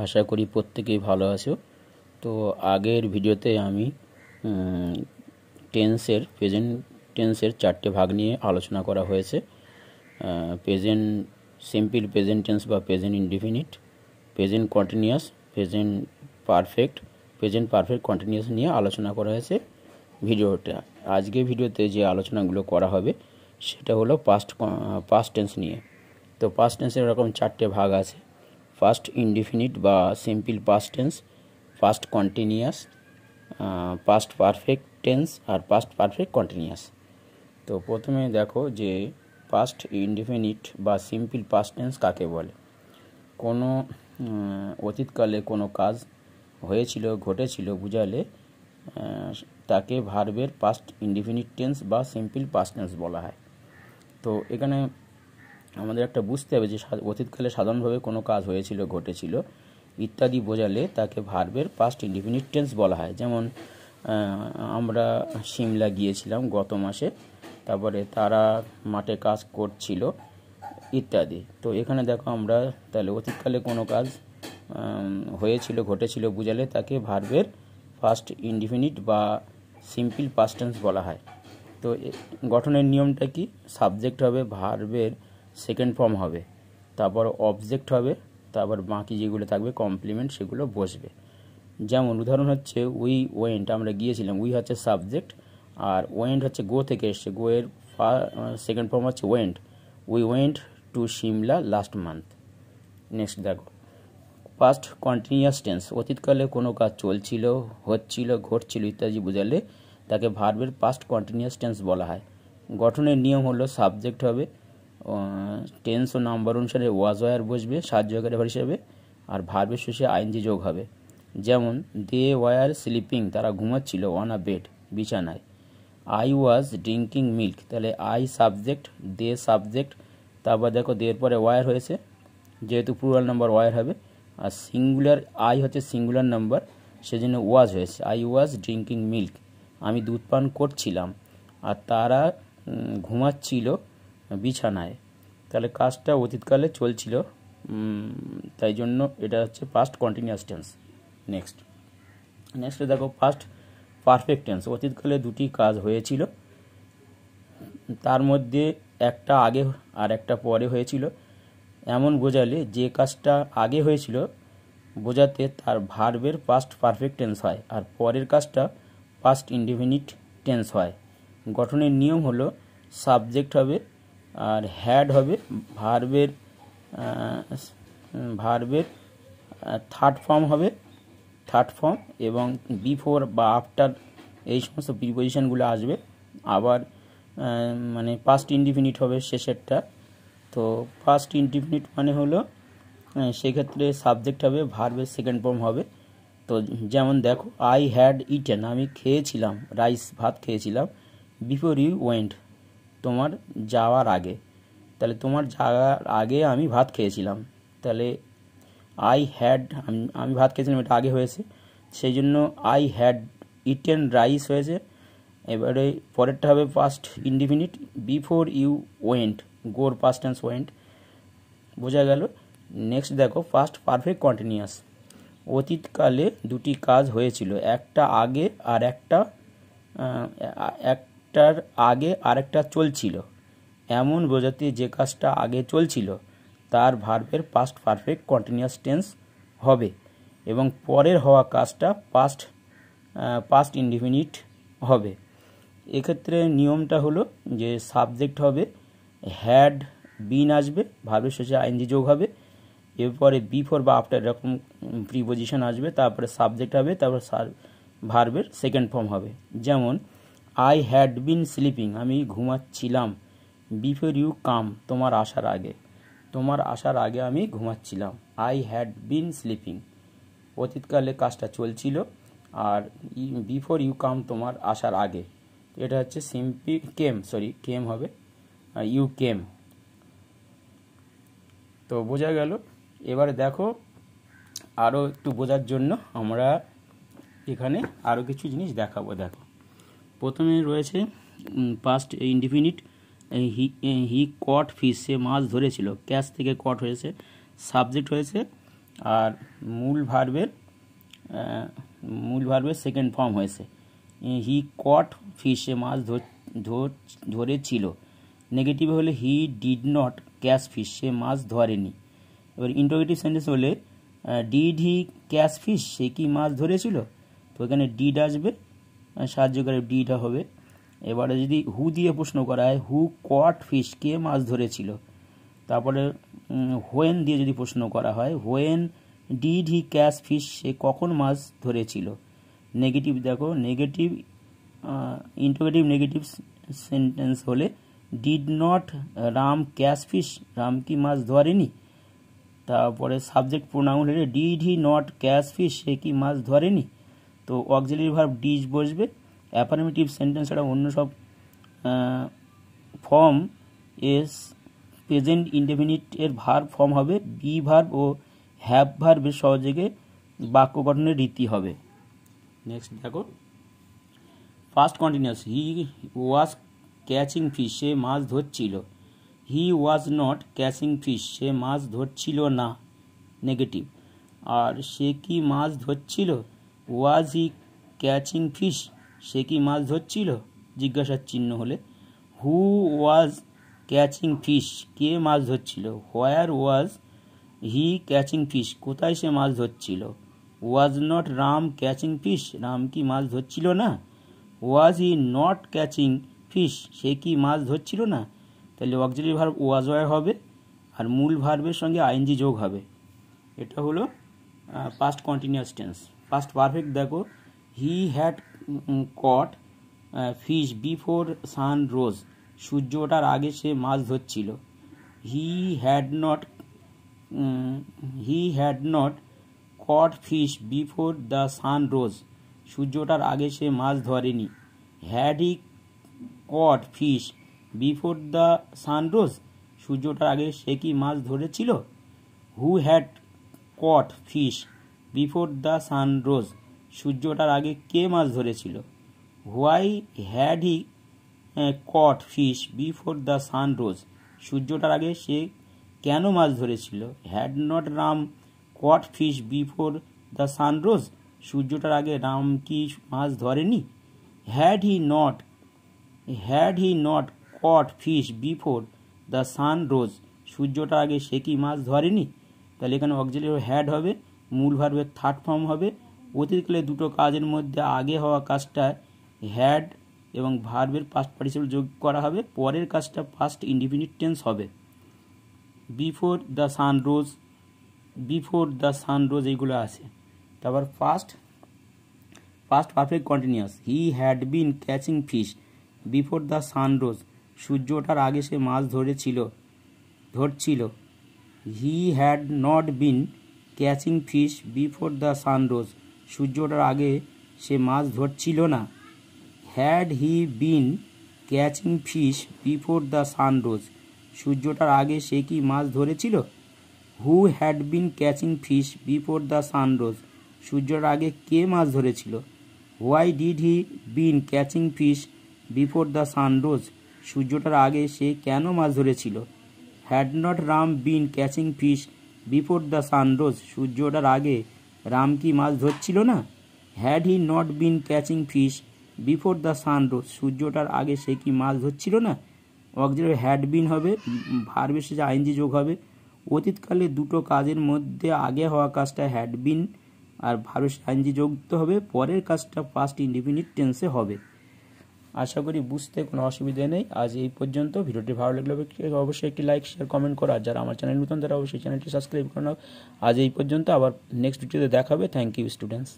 আশা করি প্রত্যেকেই ভালো আছো। তো আগের ভিডিওতে আমি প্রেজেন্ট টেন্সের চারটে ভাগ নিয়ে আলোচনা করা হয়েছে। প্রেজেন্ট সিম্পল প্রেজেন্ট টেন্স বা present indefinite, present continuous, present perfect continuous নিয়ে আলোচনা করা হয়েছে ভিডিওটা। আজকে ভিডিওতে যে আলোচনাগুলো করা হবে সেটা হলো পাস্ট টেন্স নিয়ে। তো পাস্ট টেন্সের এরকম চারটে ভাগ আছে: ফার্স্ট ইনডিফিনিট বা simple past tense, past continuous, past perfect tense আর পাস্ট পারফেক্ট কন্টিনিউয়াস। তো প্রথমে দেখো যে পাস্ট ইনডিফিনিট বা সিম্পল পাস্ট টেন্স কাকে বলে। কোনো অতীতকালে কোনো কাজ হয়েছিল, ঘটেছিল বুঝালে তাকে ভার্বের পাস্ট ইনডিফিনিট টেন্স বা সিম্পল পাস্ট টেন্স বলা হয়। তো এখানে আমাদের একটা বুঝতে হবে যে অতীতকালে সাধারণভাবে কোনো কাজ হয়েছিল, ঘটেছিল ইত্যাদি বোঝালে তাকে ভার্বের পাস্ট ইনডিফিনিট টেন্স বলা হয়। যেমন আমরা সিমলা গিয়েছিলাম গত মাসে, তারপরে তারা মাঠে কাজ করছিল ইত্যাদি। তো এখানে দেখো আমরা তাহলে অতীতকালে কোনো কাজ হয়েছিল, ঘটেছিল বুঝালে তাকে ভার্বের পাস্ট ইনডিফিনিট বা সিম্পল পাস্ট টেন্স বলা হয়। তো গঠনের নিয়মটা কি? সাবজেক্ট হবে, ভার্বের সেকেন্ড ফর্ম হবে, তারপর অবজেক্ট হবে, তারপর বাকি যেগুলো থাকবে কমপ্লিমেন্ট সেগুলো বসবে। যেমন উদাহরণ হচ্ছে উই ওয়েন্ট, আমরা গিয়েছিলাম, উই হচ্ছে সাবজেক্ট আর ওয়েন্ট হচ্ছে গো থেকে এসছে, গো এর সেকেন্ড ফর্ম হচ্ছে went. We went to Shimla last month. Next দেখো পাস্ট কন্টিনিউয়াস টেন্স, অতীতকালে কোনো কাজ চলছিল, হচ্ছিল, ঘটছিল ইত্যাদি বোঝালে তাকে ভার্বের পাস্ট কন্টিনিউয়াস টেন্স বলা হয়। গঠনের নিয়ম হলো সাবজেক্ট হবে, টেন্স ও নাম্বার অনুসারে ওয়াজ ওয়ার বসবে সাহায্যকারী ভার হিসেবে, আর ভার্বের শেষে আইএনজি যোগ হবে। যেমন দে ওয়ার স্লিপিং, তারা ঘুমাচ্ছিল, অন আ বেড, বিছানায়। আই ওয়াজ ড্রিঙ্কিং মিল্ক, তাহলে আই সাবজেক্ট, দে সাবজেক্ট, তারপর দেখো দের পরে ওয়ার হয়েছে, যেহেতু প্লুরাল নাম্বার ওয়ার হবে, আর সিঙ্গুলার আই হচ্ছে সিঙ্গুলার নাম্বার সেজন্য ওয়াজ হয়েছে, আই ওয়াজ ড্রিঙ্কিং মিল্ক, আমি দুধ পান করছিলাম, আর তারা ঘুমাচ্ছিল বিছানায়। তাহলে কাজটা অতীতকালে চলছিল, তাই জন্য এটা হচ্ছে পাস্ট কন্টিনিউয়াস টেন্স। নেক্সট দেখো পাস্ট পারফেক্ট টেন্স, অতীতকালে দুটি কাজ হয়েছিল, তার মধ্যে একটা আগে আর একটা পরে হয়েছিল, এমন বোঝালে যে কাজটা আগে হয়েছিল বোঝাতে তার ভার্বের পাস্ট পারফেক্ট টেন্স হয়, আর পরের কাজটা পাস্ট ইনডিফিনিট টেন্স হয়। গঠনের নিয়ম হলো সাবজেক্ট হবে আর হ্যাড হবে, ভার্বের থার্ড ফর্ম হবে, এবং বিফোর বা আফটার এই সমস্ত প্রিপোজিশনগুলো আসবে। আবার মানে পাস্ট ইনডিফিনিট হবে শেষেরটা। তো পাস্ট ইনডিফিনিট মানে হলো সেক্ষেত্রে সাবজেক্ট হবে, ভার্বের সেকেন্ড ফর্ম হবে। তো যেমন দেখো আই হ্যাড ইটেন, আমি খেয়েছিলাম, রাইস ভাত খেয়েছিলাম, বিফোর ইউ ওয়েন্ট, তোমার যাওয়ার আগে, তাহলে তোমার যাওয়ার আগে আমি ভাত খেয়েছিলাম। তাহলে আই হ্যাড, আমি ভাত খেয়েছিলাম, এটা আগে হয়েছে, সেই জন্য আই হ্যাড ইটেন রাইস হয়েছে। এবারে পরেরটা হবে past indefinite, before you went, গোর পাস্ট টেন্স ওয়েন্ট, বোঝা গেল। নেক্সট দেখো পাস্ট পারফেক্ট কন্টিনিউয়াস, অতীতকালে দুটি কাজ হয়েছিল, একটা আগে আর একটার আগে আরেকটা চলছিল, এমন বোঝাতে যে কাজটা আগে চলছিল তার ভার্বের পাস্ট পারফেক্ট কন্টিনিউয়াস টেন্স হবে, এবং পরের হওয়া কাজটা পাস্ট ইনডিফিনিট হবে। এক্ষেত্রে নিয়মটা হলো যে সাবজেক্ট হবে, হ্যাড বিন আসবে, ভার্বের শেষে আইএনজি যোগ হবে, এরপরে বিফোর বা আফটার এরকম প্রিপোজিশন আসবে, তারপরে সাবজেক্ট হবে, তারপর ভার্বের সেকেন্ড ফর্ম হবে। যেমন আই হ্যাড বিন স্লিপিং, আমি ঘুমাচ্ছিলাম, বিফোর ইউ কাম, তোমার আসার আগে আমি ঘুমাচ্ছিলাম, আই হ্যাড বিন স্লিপিং, অতীতকালে কাজটা চলছিল, আর বিফোর ইউ কাম তোমার আসার আগে, এটা হচ্ছে কেম হবে, ইউ কেম। তো বোঝা গেল। এবারে দেখো আরও একটু বোঝার জন্য আমরা এখানে আরও কিছু জিনিস দেখাবো। দেখো প্রথমে রয়েছে পাস্ট ইনডিফিনিট, হি কট ফিশ, সে মাছ ধরেছিল, ক্যাচ থেকে কট হয়েছে, সাবজেক্ট হয়েছে, আর মূল ভার্বের সেকেন্ড ফর্ম হয়েছে। হি কট ফিশ, সে মাছ ধরেছিল। নেগেটিভ হলে he did not catch fish, সে মাছ ধরেনি। এবার ইন্টারোগেটিভ সেন্টেন্স হলে ডিড হি ক্যাচ ফিশ, সে কি মাছ ধরেছিল? তো এখানে ডিড আসবে, সাহায্যকারী ডিড হবে। এবারে যদি হু দিয়ে প্রশ্ন করা হয়, হু কট ফিশ, কে মাছ ধরেছিল? তারপরে হোয়েন দিয়ে যদি প্রশ্ন করা হয়, when did he catch fish, সে কখন মাছ ধরেছিল? নেগেটিভ দেখো, নেগেটিভ ইন্টারোগেটিভ নেগেটিভ সেন্টেন্স হলে did not Ram catch fish, Ram কি মাছ ধরেনি? তারপরে সাবজেক্ট প্রোনাউন হলে did he not catch fish, সে কি মাছ ধরেনি? তো অক্সিলারি ভার্ব ডিজ বসবে। অ্যাফার্মেটিভ সেন্টেন্স ছাড়া অন্য সব ফর্ম এস প্রেজেন্ট ইনডেফিনিট এর ভার্ব ফর্ম হবে। বি ভার্ব ও হ্যাভ ভার্বের সহযোগে বাক্য গঠনের রীতি হবে। নেক্সট দেখো, first continuous, he was catching fish, সে মাছ ধরছিল। He was not catching fish, সে মাছ ধরছিল না, নেগেটিভ। আর সে কি মাছ ধরছিল? ওয়াজ হি ক্যাচিং ফিশ, সে কি মাছ ধরছিল, জিজ্ঞাসার চিহ্ন হলে। হু ওয়াজ ক্যাচিং ফিশ, কে মাছ ধরছিল। হোয়ার ওয়াজ হি ক্যাচিং ফিশ, কোথায় সে মাছ ধরছিল। Was not Ram catching fish, Ram কি মাছ ধরছিল না। Was he not catching fish, সে কি মাছ ধরছিল না। তাহলে অক্সিলারি ভার্ব ওয়াজ ওয়ার হবে, আর মূল ভার্বের সঙ্গে আইএনজি যোগ হবে। এটা হলো past continuous tense. Past perfect দেখো, he had caught fish before sun rose, সূর্য ওঠার আগে সে মাছ ধরছিল। He had not caught fish before the sun rose, সূর্য ওঠার আগে সে মাছ ধরেনি। Had he caught fish before the sun rose, সূর্য ওঠার আগে সে কি মাছ ধরেছিল। Who had caught fish before the sun rose, সূর্য ওঠার আগে কে মাছ ধরেছিল। Why had he caught fish before the sun rose, সূর্য ওঠার আগে সে কেন মাছ ধরেছিল। Had not Ram caught fish before the sun rose, সূর্য ওঠার আগে রাম কি মাছ ধরেনি। Had he not caught fish before the sun rose, সূর্য ওঠার আগে সে কি মাছ ধরেনি। তাহলে এখানে অক্সিলারি হ্যাড হবে, মূল ভার্বের থার্ড ফর্ম হবে। অতীতকালে দুটো কাজের মধ্যে আগে হওয়া কাজটা হ্যাড এবং ভার্বের পাস্ট পার্টিসিপল যোগ করা হবে, পরের কাজটা ফার্স্ট ইনডিফিনিট টেন্স হবে। বিফোর দ্য সান রোজ এইগুলো আছে। তারপর first perfect continuous, he had been catching fish before the sun rose, সূর্য ওঠার আগে সে মাছ ধরছিল। He had not been catching fish before the sun rose, সূর্য ওঠার আগে সে মাছ ধরছিল না। Had he been catching fish before the sun rose, সূর্য ওঠার আগে সে কি মাছ ধরেছিল। Who had been catching fish before the sun rose, সূর্যের আগে কে মাছ ধরেছিল। Why did he been catching fish before the sun rose, সূর্যটার আগে সে কেন মাছ ধরেছিল। Had not Ram been catching fish before the sun rose, সূর্য ওঠার আগে রাম কি মাছ ধরছিল না। Had he not been catching fish before the sun rose, সূর্য ওঠার আগে সে কি মাছ ধরছিল না। অক্সিলারি হ্যাড বিন হবে, ভার্বের শেষে আইএনজি যোগ হবে। অতীতকালে দুটো কাজের মধ্যে আগে হওয়া কাজটা হ্যাড বিন আর ভার্বের শেষে আইএনজি যুক্ত হবে, পরের কাজটা ফার্স্ট ইনডিফিনিট টেন্সে হবে। আশা করি বুঝতে কোনো অসুবিধা নেই। আজ এই পর্যন্ত। ভিডিওটি ভালো লাগলে অবশ্যই একটি লাইক শেয়ার কমেন্ট করো, আর যারা আমার চ্যানেল নতুন তারা অবশ্যই চ্যানেলটি সাবস্ক্রাইব করে নাও। আজ এই পর্যন্ত, আবার নেক্সট ভিডিওতে দেখা হবে। Thank you students.